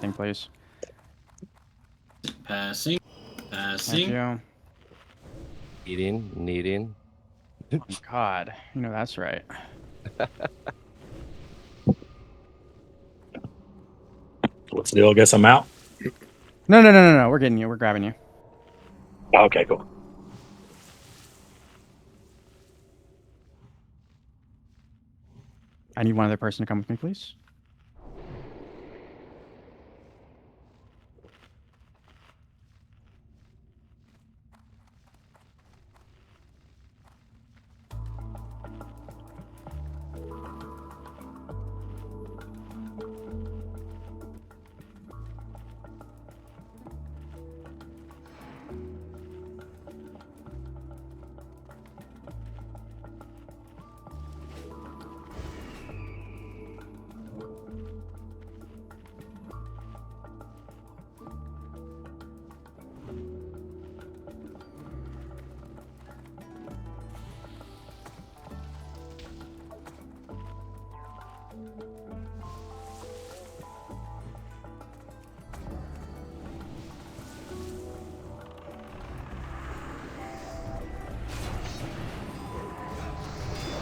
anything, please. Passing. Thank you. Needing. Oh, God, you know that's right. What's the deal? I guess I'm out. No. We're getting you. We're grabbing you. Okay, cool. I need one other person to come with me, please.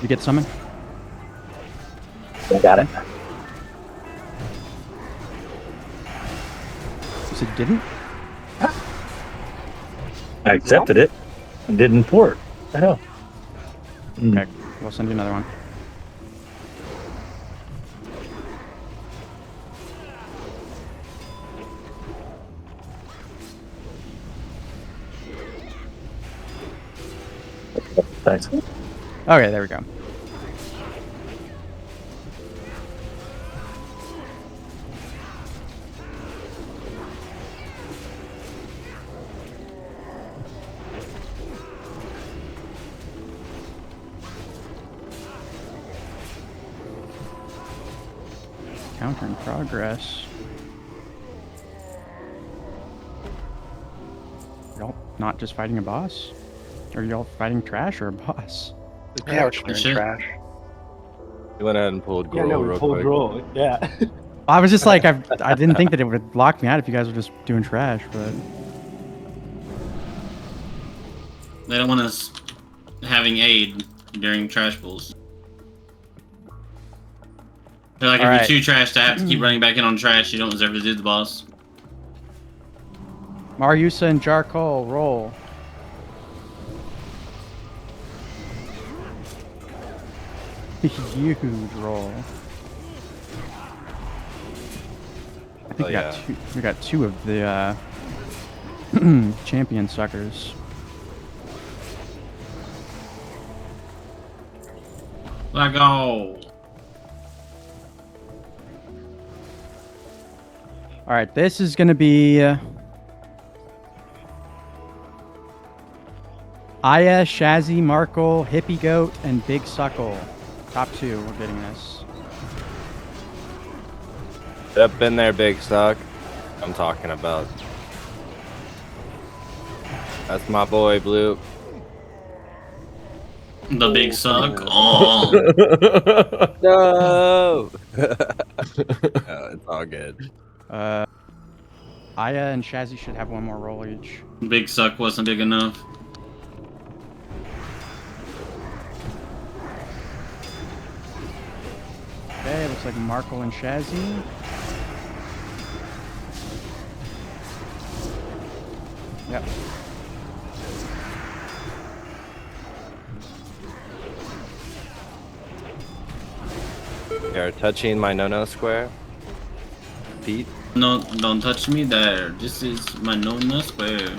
You get summoned? I got it. You said you didn't? I accepted it and didn't port. What the hell? Okay, we'll send you another one. Thanks. Okay, there we go. Counter in progress. Y'all not just fighting a boss? Or y'all fighting trash or a boss? Yeah, we're clearing Shit. trash. You went ahead and pulled Gruul Yeah, no, we real pulled quick. Gruul. Yeah. I was just like, I didn't think that it would lock me out if you guys were just doing trash, but... They don't want us having aid during trash pulls. They're like, if Alright. you're too trash to have to keep running back in on trash, you don't deserve to do the boss. Mariusa and Jarkol, roll. Huge roll. I think we got two of the champion suckers. Let go. Alright, this is gonna be Aya, Shazzy, Markle, Hippie Goat, and Big Suckle. Top two, we're getting this. Up in there, big suck. I'm talking about. That's my boy, Blue. The big suck. Oh. No! Oh, it's all good. Aya and Shazzy should have one more roll each. Big suck wasn't big enough. Okay, looks like Markle and Shazzy. Yep. You're touching my no-no square. Feet. No, don't touch me there. This is my no square.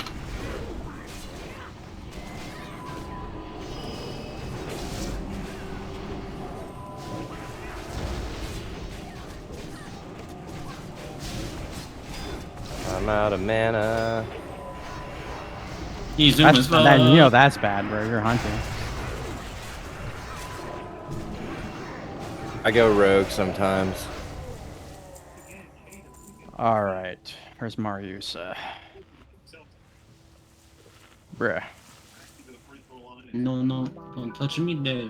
I'm out of mana. You zoom as well. Then, you know that's bad, bro. You're hunting. I go rogue sometimes. Alright. Where's Mariusa? Bruh. No, don't touch me there.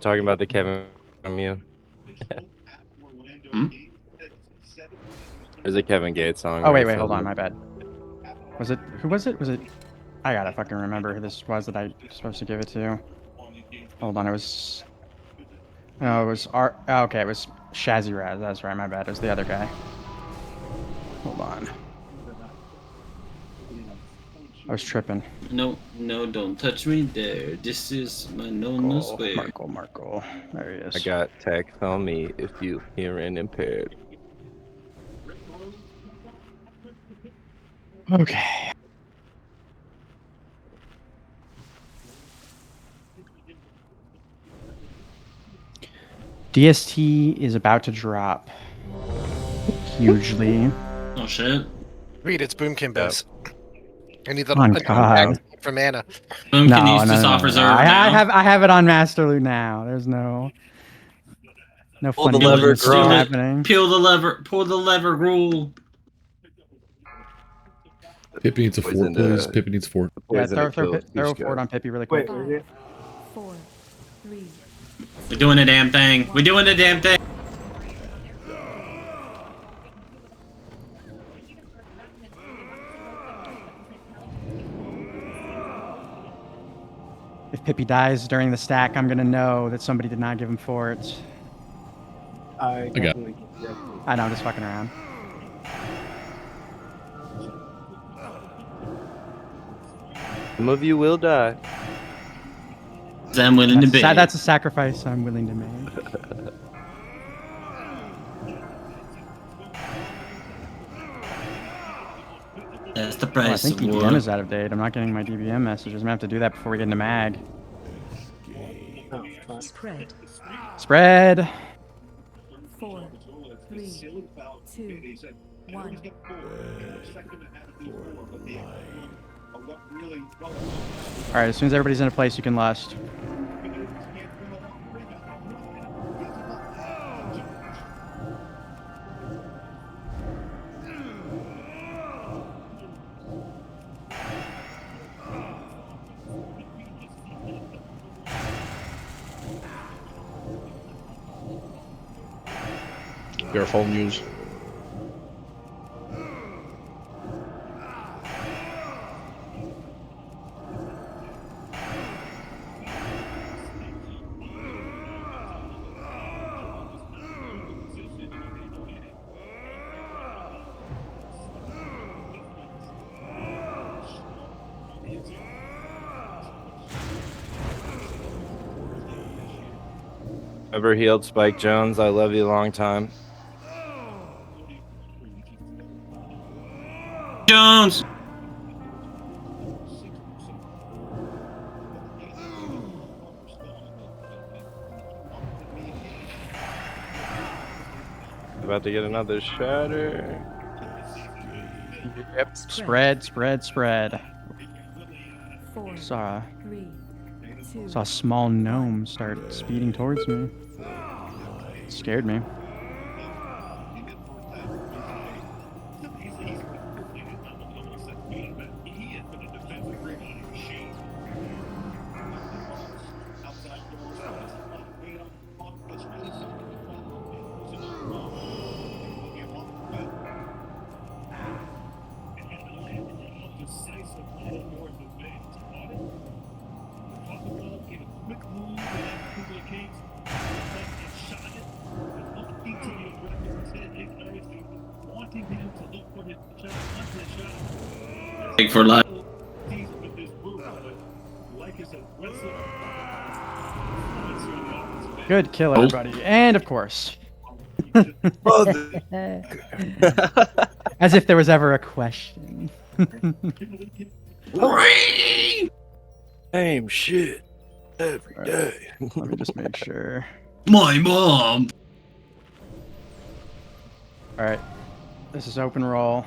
Talking about the Kevin from you. Hmm? There's a Kevin Gates song. Oh, where wait, he hold says on, my it. bad. Was it, who was it? Was it, I gotta fucking remember who this was that I was supposed to give it to. Hold on, it was, no, it was okay, it was Shazzy Raz, that's right, my bad, it was the other guy. Hold on. I was tripping. No, don't touch me there. This is my no square. Marco. There he is. I got text on me if you hearing impaired. Okay. DST is about to drop hugely. Oh shit. Read it's Boomkin Buzz. I need the Oh, God. for mana. Boomkin needs to soft reserve now. I have it on Master Loot now. There's no Pull the funny lever, business Gruul. happening. Pull the lever, Gruul. Pippi needs a fort, Poison, please. Pippi needs fort. Yeah, Poison to kill throw each forward guy. on Pippi really quick. 5, 4, 3. We're doing the damn thing. We're doing the damn thing. If Pippi dies during the stack, I'm gonna know that somebody did not give him fort. I got it. I know, I'm just fucking around. Some of you will die. I'm willing to bet. That's a sacrifice I'm willing to make. That's the Oh, I price think of war. DBM is out of date. I'm not getting my DBM messages. I'm gonna have to do that before we get into mag. Spread. Spread. 4, 3, 2, 1. All right, as soon as everybody's in a place, you can lust. Careful, news. Ever healed Spike Jones? I love you a long time. Jones. About to get another shatter. Yep. Spread. 4, Saw 3, 2. a small gnome start speeding towards me. Scared me. Take for life. Good kill, everybody. And of course. As if there was ever a question. Same shit every day. Let me just make sure. My mom. All right. This is open roll.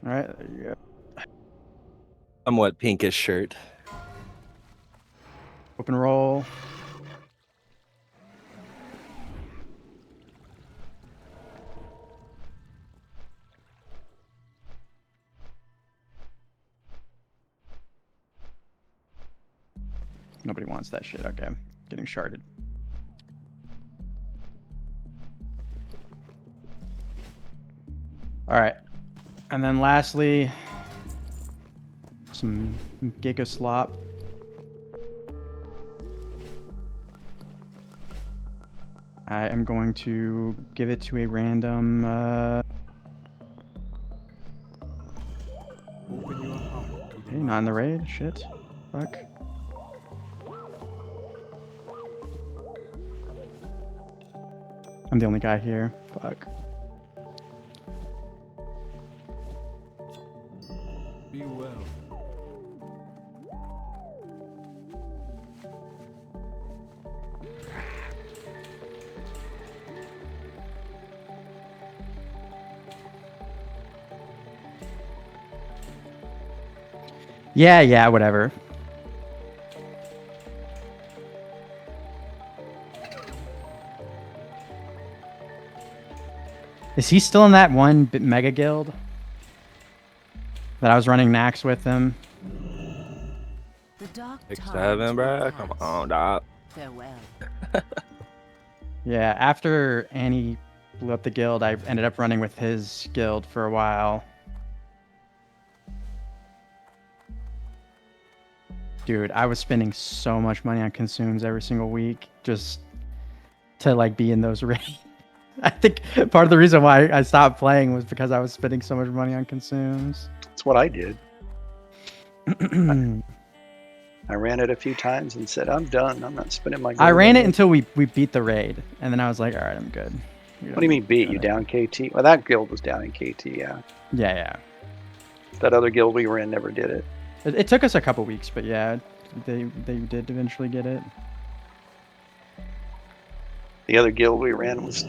All right, there you go. Somewhat pinkish shirt. Open roll. Nobody wants that shit. Okay, getting sharded. All right, and then lastly, some Giga Slop. I am going to give it to a random. Okay, not in the raid. Shit. Fuck. I'm the only guy here. Fuck. Be well. Yeah, whatever. Is he still in that one mega guild that I was running Nax with him? The dark 6-7, bro. Come on, dog. Farewell. Yeah, after Annie blew up the guild, I ended up running with his guild for a while. Dude, I was spending so much money on consumes every single week just to like be in those raids. I think part of the reason why I stopped playing was because I was spending so much money on consumes. That's what I did. I ran it a few times and said, I'm done. I'm not spending my gold. I ran it until we beat the raid, and then I was like, all right, I'm good. What do you mean beat? You down KT? Well, that guild was down in KT, yeah. Yeah. That other guild we were in never did it. It took us a couple weeks, but yeah, they did eventually get it. The other guild we ran was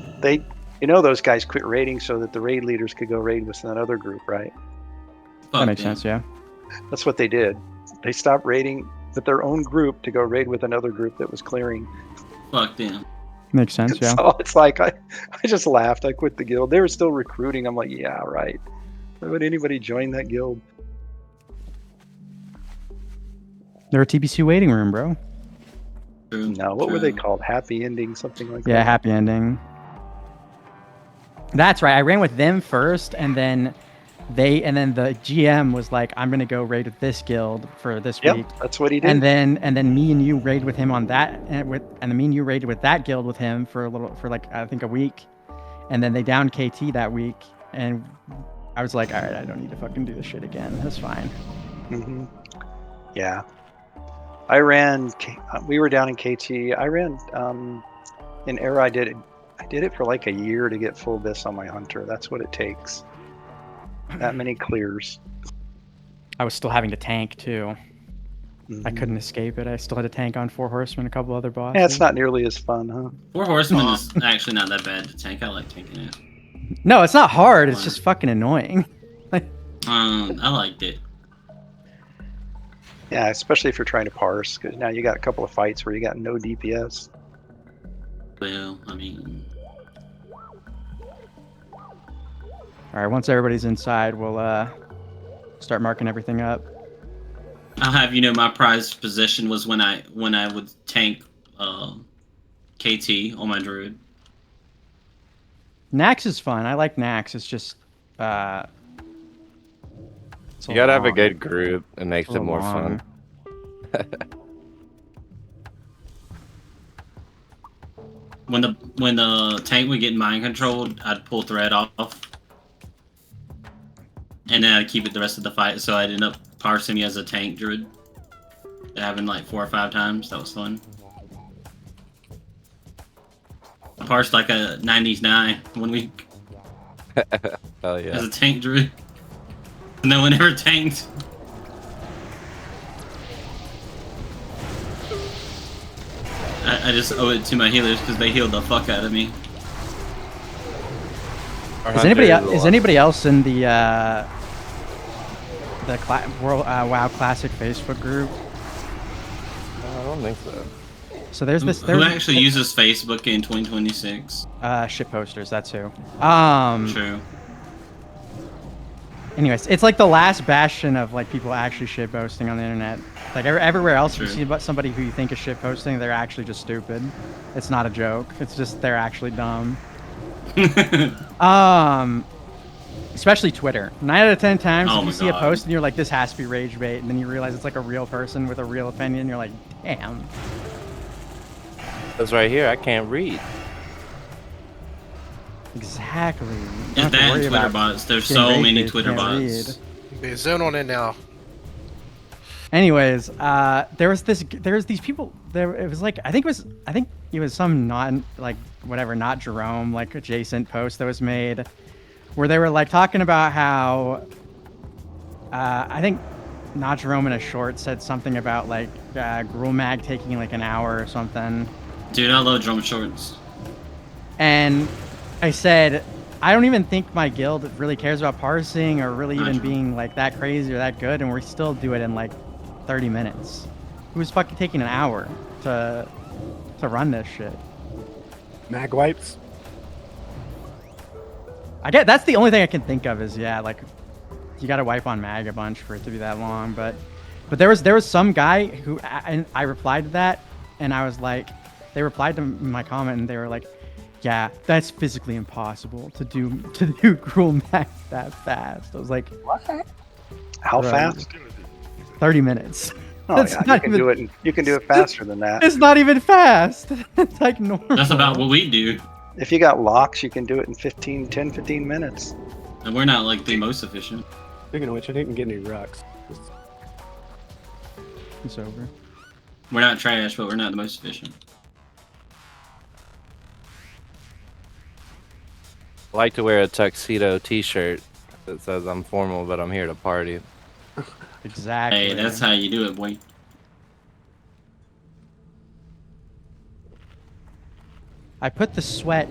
those guys quit raiding so that the raid leaders could go raid with that other group, right? That makes sense, yeah. That's what they did. They stopped raiding with their own group to go raid with another group that was clearing. Fuck them. Makes sense, yeah. So it's like I just laughed. I quit the guild. They were still recruiting. I'm like, yeah, right. Why would anybody join that guild? They're a TBC waiting room, bro. True, No, what were they called? Happy ending, something like that. Yeah, happy ending. That's right. I ran with them first, and then the GM was like, "I'm gonna go raid with this guild for this week." Yep, that's what he did. And then me and you raid with him on that, and me and you raided with that guild with him for like I think a week, and then they downed KT that week, and I was like, "All right, I don't need to fucking do this shit again. That's fine." Mm-hmm. Yeah. We were down in KT. I ran in Era. I did it for like a year to get full bis on my hunter. That's what it takes. That many clears. I was still having to tank too. Mm-hmm. I couldn't escape it. I still had to tank on 4 horsemen, a couple other bosses. Yeah, it's not nearly as fun, huh? 4 horsemen is actually not that bad to tank. I like tanking it. No, it's not hard. It's just fucking annoying. I liked it. Yeah, especially if you're trying to parse, because now you got a couple of fights where you got no DPS. Well, I mean... Alright, once everybody's inside, we'll start marking everything up. I'll have my prized position was when I would tank KT on my druid. Nax is fun. I like Nax. It's just You gotta have a good group. It makes it more fun. When the tank would get mind controlled, I'd pull thread off, and then I'd keep it the rest of the fight. So I'd end up parsing me as a tank druid. That happened like 4 or 5 times. That was fun. I parsed like a 90s 9 1 week. Hell yeah. As a tank druid. No one ever tanked. I just owe it to my healers because they healed the fuck out of me. Is anybody else in the WoW Classic Facebook group? I don't think so. So there's this. Who actually uses Facebook in 2026? Shit posters. That's who. True. Anyways, it's like the last bastion of like people actually shit posting on the internet. Like everywhere else, you True. see about somebody who you think is shit posting, they're actually just stupid. It's not a joke. It's just they're actually dumb. Especially Twitter. 9 out of 10 times, Oh if you my see a God. post and you're like, this has to be rage bait, and then you realize it's like a real person with a real opinion, you're like, damn. That's right here. I can't read. Exactly. You don't Yeah, have to that and worry Twitter about bots. There's getting so rage many bait if you Twitter can't bots. read. Be zone on in now. Anyways, there was these people. It was like I think it was some not Jerome like adjacent post that was made, where they were like talking about how, I think not Jerome in a short said something about like Gruul Mag taking like an hour or something, Dude, I love drum shorts. and I said, I don't even think my guild really cares about parsing or really even Not true. being like that crazy or that good, and we still do it in like 30 minutes. It was fucking taking an hour to run this shit. Mag wipes. I get that's the only thing I can think of is like you got to wipe on mag a bunch for it to be that long, but there was some guy who and I replied to that, and I was like, they replied to my comment and they were like, yeah, that's physically impossible to do Gruul mag that fast. I was like, How Right. fast? 30 minutes. Oh That's yeah, you not can even- do it. You can do it faster than that. It's not even fast. It's like normal. That's about what we do. If you got locks, you can do it in 15 minutes. And we're not like the most efficient. Speaking of which, I didn't get any rocks. It's over. We're not trash, but we're not the most efficient. I like to wear a tuxedo T-shirt that says I'm formal, but I'm here to party. Exactly. Hey, that's how you do it, boy. I put the sweat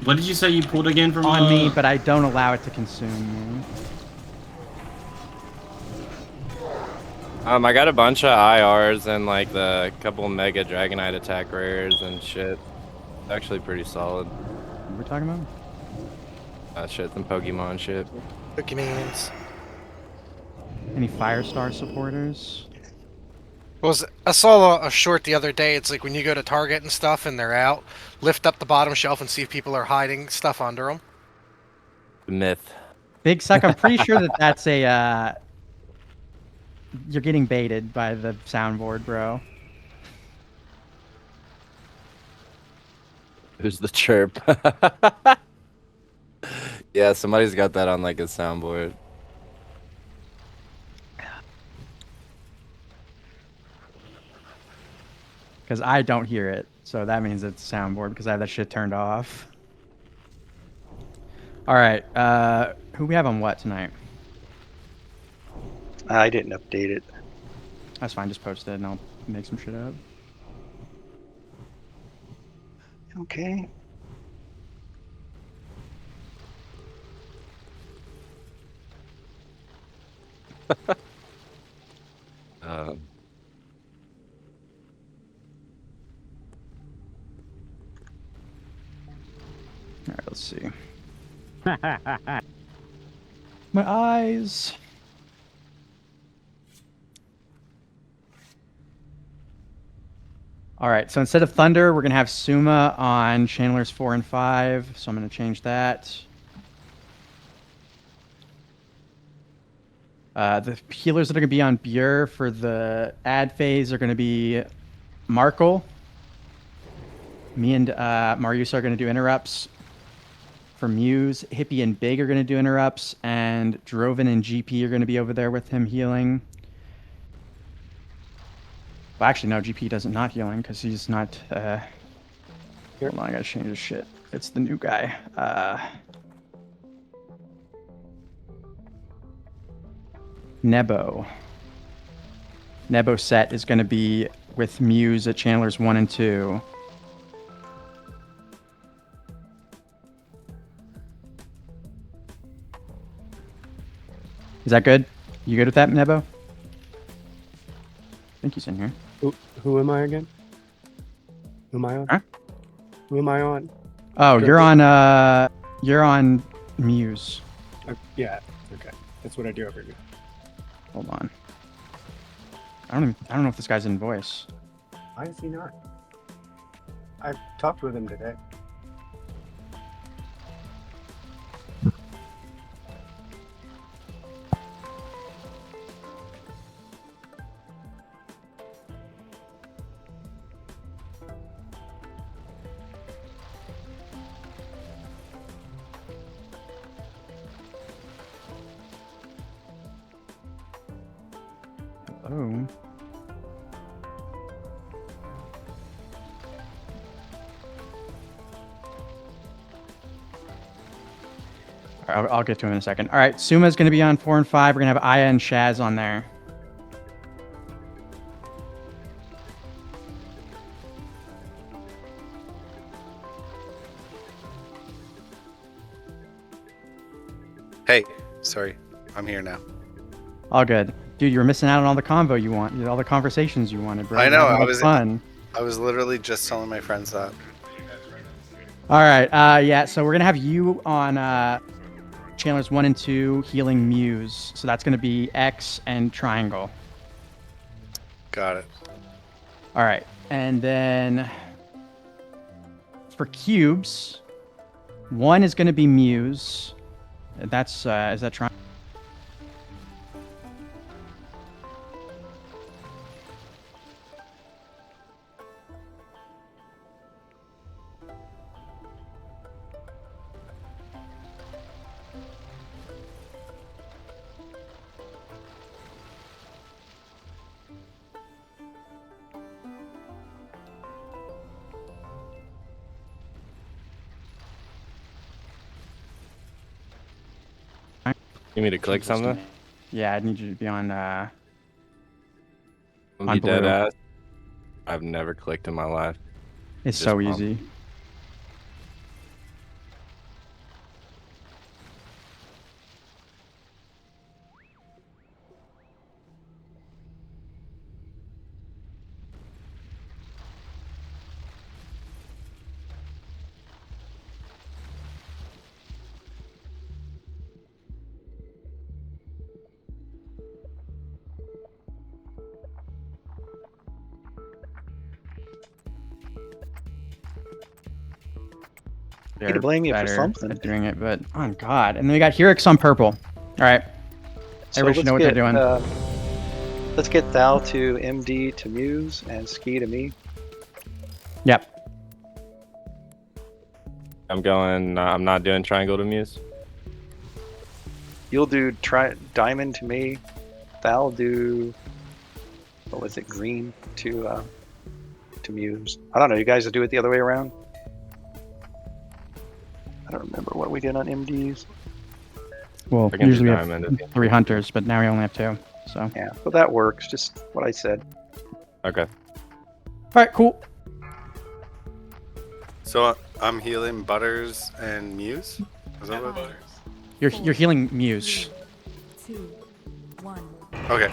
What did you say you pulled again from on me, but I don't allow it to consume me. I got a bunch of IRs and like the couple mega Dragonite attack rares and shit. It's actually pretty solid. What are we talking about? Shit, some Pokemon shit. Pokemons. Any Firestar supporters? I saw a short the other day. It's like when you go to Target and stuff and they're out, lift up the bottom shelf and see if people are hiding stuff under them. Myth. Big Suck, I'm pretty sure that's a, you're getting baited by the soundboard, bro. Who's the chirp? Yeah, somebody's got that on like a soundboard. Because I don't hear it, so that means it's soundboard because I have that shit turned off. All right, who we have on what tonight? I didn't update it. That's fine, just post it and I'll make some shit up. Okay. All right, let's see. My eyes. All right, so instead of Thunder, we're going to have Suma on Chandlers 4 and 5, so I'm going to change that. The healers that are going to be on Bure for the ad phase are going to be Markle. Me and Mariusa are going to do interrupts. For Muse, Hippie and Big are going to do interrupts, and Droven and GP are going to be over there with him healing. Well, actually, no, GP doesn't not healing because he's not. Hold on, I gotta change his shit. It's the new guy. Nebo. Nebo set is going to be with Muse at Chandlers 1 and 2. Is that good? You good with that, Nebo? I think he's in here. Who am I again? Who am I on? Huh? Who am I on? Oh, you're on Muse. Yeah. Okay. That's what I do every day. Hold on. I don't know if this guy's in voice. Why is he not? I talked with him today. Hello. All right, I'll get to him in a second. All right, Suma's going to be on 4 and 5. We're going to have Aya and Shaz on there. Hey, sorry, I'm here now. All good. Dude, you were missing out on all the convo you want, all the conversations you wanted, bro. I know, I was fun. I was literally just telling my friends that. All right, yeah, so we're going to have you on channels 1 and 2, Healing Muse. So that's going to be X and Triangle. Got it. All right, and then for cubes, 1 is going to be Muse. That's, is that Triangle? You need me to click something? Yeah, I need you to be on I'm on be dead blue. ass. I've never clicked in my life. It's Just so pump. easy. Need to blame you for Better something. at doing it, but on God. And then we got Hirix on purple. All right. So Everybody should know what they're doing. Let's get Thal to MD to Muse and Ski to me. Yep. I'm going. I'm not doing triangle to Muse. You'll do Diamond to me. Thal do, what was it, Green to Muse. I don't know. You guys will do it the other way around. I don't remember what we did on MDs. Well, I can do usually we diamond at the have end. 3 hunters, but now we only have 2. So. Yeah, well that works. Just what I said. Okay. All right, cool. So I'm healing Butters and Muse? Is that what? You're healing Muse. 2, 1. Okay.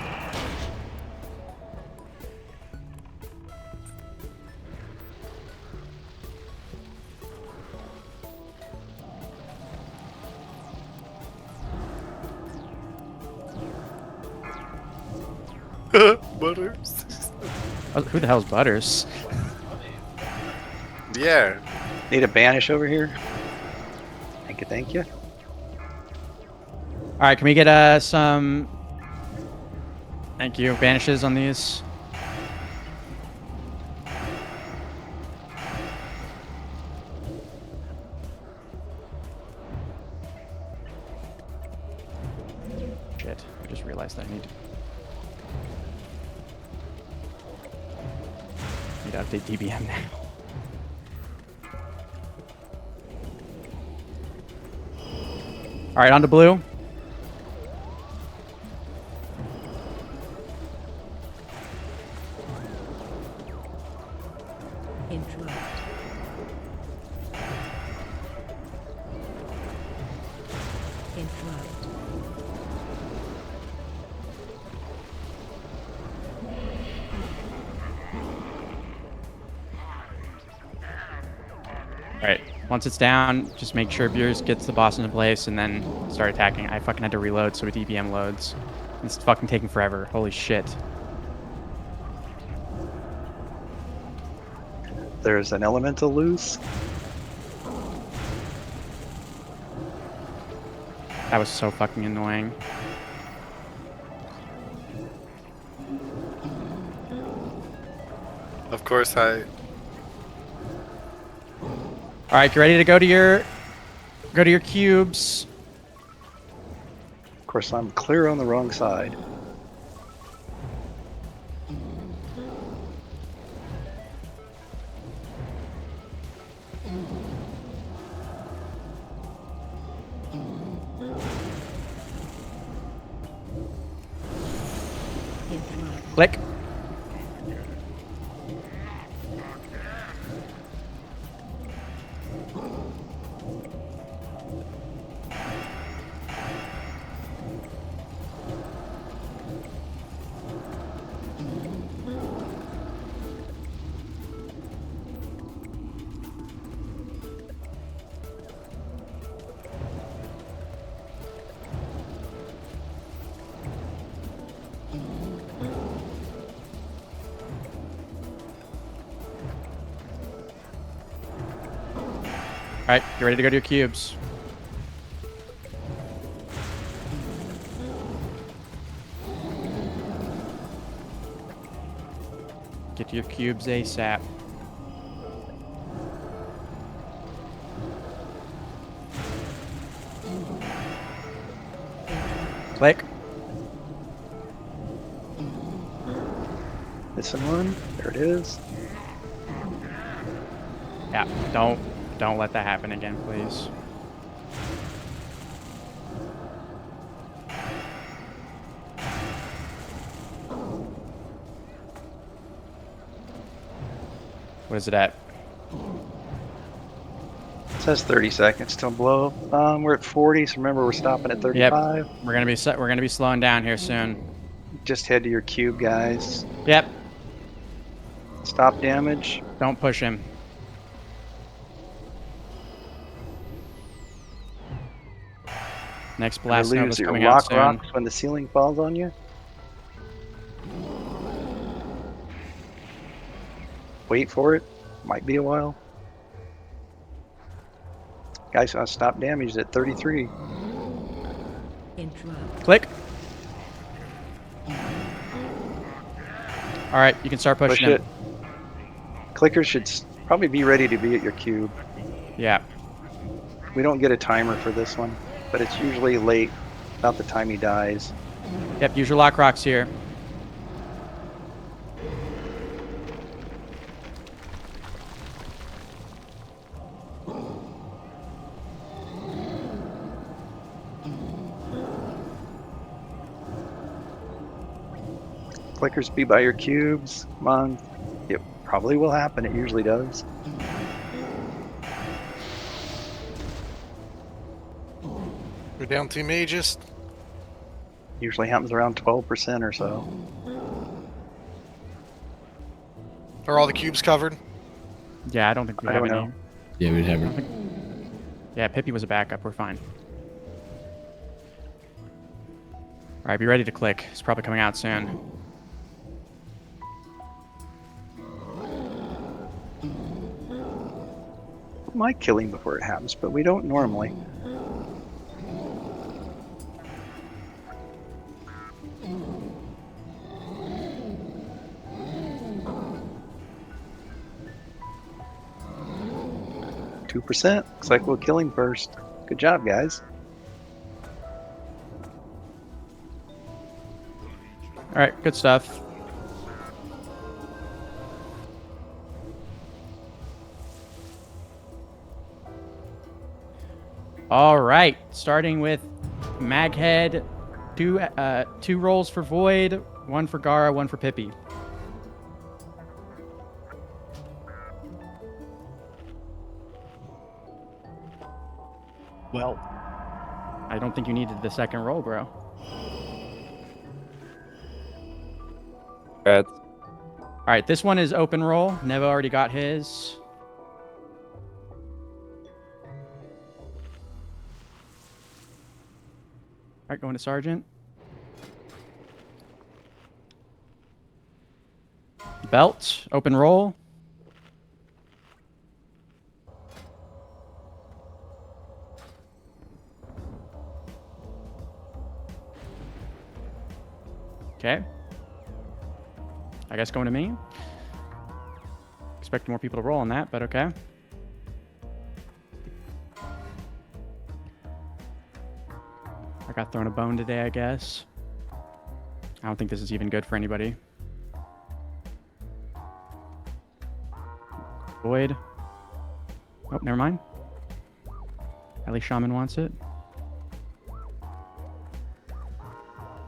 Butters. Oh, who the hell's Butters? Yeah. Need a banish over here. Thank you. All right, can we get some? Thank you. Banishes on these. Shit! I just realized that I need to update DBM now. All right, on to blue. Interrupt. Interrupt. All right, Once it's down, just make sure yours gets the boss into place and then start attacking. I fucking had to reload so it EBM loads. It's fucking taking forever. Holy shit. There's an elemental loose. That was so fucking annoying. Of course, I. All right, get ready to go to your cubes. Of course, I'm clear on the wrong side. Click. All right, get ready to go to your cubes. Get to your cubes ASAP. Click. Missing one. There it is. Yeah, don't let that happen again, please. What is it at? It says 30 seconds till blow. We're at 40, so remember we're stopping at 35. We're gonna be slowing down here soon. Just head to your cube, guys. Yep. Stop damage. Don't push him. Next blast You nova's lose your coming out lock soon. rocks when the ceiling falls on you. Wait for it. Might be a while. Guys, stop damage at 33. Interrupt. Click. All right, you can start Push pushing it. him. Clicker should probably be ready to be at your cube. Yeah. We don't get a timer for this one, but it's usually late, about the time he dies. Yep. Use your lock rocks here. Clickers be by your cubes. Come on. It probably will happen. It usually does. We're down 2 mages. Usually happens around 12% or so. Are all the cubes covered? Yeah, I don't think we I have don't any. know. Yeah, we'd have her. Yeah, Pippi was a backup. We're fine. All right, be ready to click. It's probably coming out soon. Might kill him before it happens, but we don't normally. %. Looks like we'll kill him first. Good job, guys. All right, good stuff. All right, starting with Maghead, two rolls for Void, one for Gara, one for Pippi. Well, I don't think you needed the second roll, bro. Congrats. All right, this one is open roll. Neva already got his. Alright, going to Sergeant. Belt, open roll. Okay. I guess going to me. Expect more people to roll on that, but okay. I got thrown a bone today, I guess. I don't think this is even good for anybody. Void. Oh, never mind. At least Shaman wants it.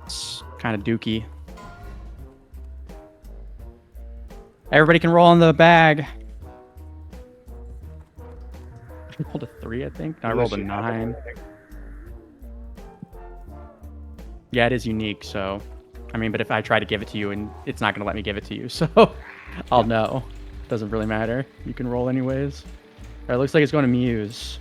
It's kind of dookie. Everybody can roll in the bag. I rolled a 3, I think. No, I rolled a 9. Yeah, it is unique, so... I mean, but if I try to give it to you, and it's not going to let me give it to you, so... I'll know. Doesn't really matter. You can roll anyways. Alright, looks like it's going to Muse.